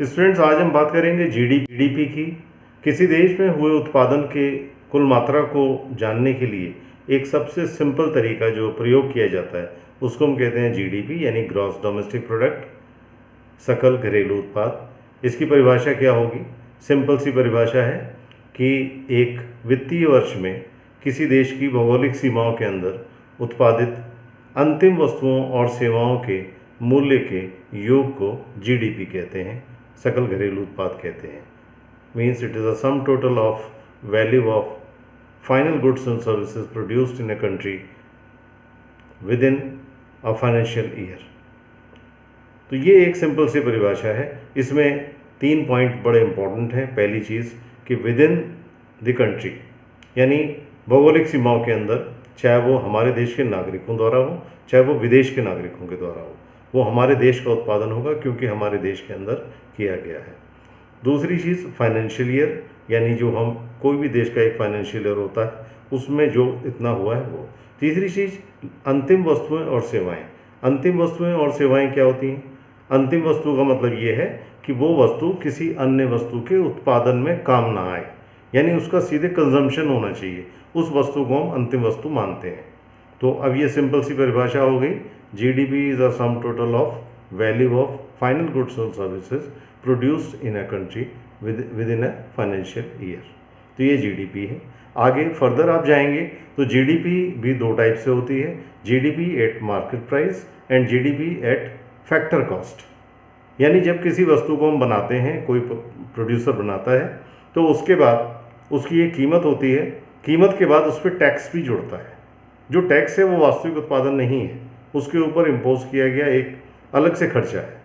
Students, आज हम बात करेंगे जीडीपी की। किसी देश में हुए उत्पादन के कुल मात्रा को जानने के लिए एक सबसे सिंपल तरीका जो प्रयोग किया जाता है उसको हम कहते हैं जीडीपी, यानी ग्रॉस डोमेस्टिक प्रोडक्ट, सकल घरेलू उत्पाद। इसकी परिभाषा क्या होगी? सिंपल सी परिभाषा है कि एक वित्तीय वर्ष में किसी देश की भौगोलिक सीमाओं के अंदर उत्पादित अंतिम वस्तुओं और सेवाओं के मूल्य के योग को जीडीपी कहते हैं, सकल घरेलू उत्पाद कहते हैं। Means it is a sum total of value of final goods and services produced in a country with in a financial year. तो ये एक सिंपल सी परिभाषा है। इसमें 3 पॉइंट बड़े इंपॉर्टेंट हैं। पहली चीज़ कि विद इन द कंट्री, यानी भौगोलिक सीमाओं के अंदर, चाहे वो हमारे देश के नागरिकों द्वारा हो चाहे वो विदेश के नागरिकों के द्वारा हो, वो हमारे देश का उत्पादन होगा क्योंकि हमारे देश के अंदर किया गया है। दूसरी चीज़ फाइनेंशियल ईयर, यानी जो हम कोई भी देश का एक फाइनेंशियल ईयर होता है उसमें जो इतना हुआ है वो। तीसरी चीज़ अंतिम वस्तुएं और सेवाएं। अंतिम वस्तुएं और सेवाएं क्या होती हैं? अंतिम वस्तु का मतलब ये है कि वो वस्तु किसी अन्य वस्तु के उत्पादन में काम ना आए, यानी उसका सीधे कंजम्पशन होना चाहिए, उस वस्तु को हम अंतिम वस्तु मानते हैं। तो अब ये सिंपल सी परिभाषा हो गई। GDP is a sum total of value of final goods and services produced in a country with in a financial year. तो ये जीडीपी है। आगे फर्दर आप जाएंगे तो जीडीपी भी 2 टाइप से होती है, GDP at market price and GDP at factor cost. यानी जब किसी वस्तु को हम बनाते हैं, कोई प्रोड्यूसर बनाता है, तो उसके बाद उसकी एक कीमत होती है, कीमत के बाद उस पर टैक्स भी जुड़ता है। जो टैक्स है वो वास्तविक उत्पादन नहीं है, उसके ऊपर इम्पोज किया गया एक अलग से खर्चा है।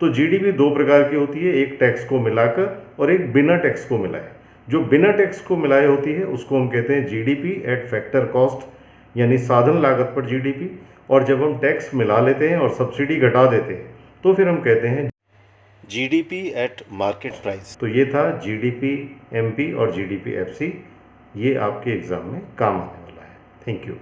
तो जीडीपी 2 प्रकार की होती है, एक टैक्स को मिलाकर और एक बिना टैक्स को मिलाए। जो बिना टैक्स को मिलाए होती है उसको हम कहते हैं जीडीपी एट फैक्टर कॉस्ट, यानी साधन लागत पर जीडीपी। और जब हम टैक्स मिला लेते हैं और सब्सिडी घटा देते हैं तो फिर हम कहते हैं जीडीपी एट मार्केट प्राइस। तो ये था जीडीपी एमपी और जीडीपी एफसी। ये आपके एग्ज़ाम में काम आने वाला है। Thank you.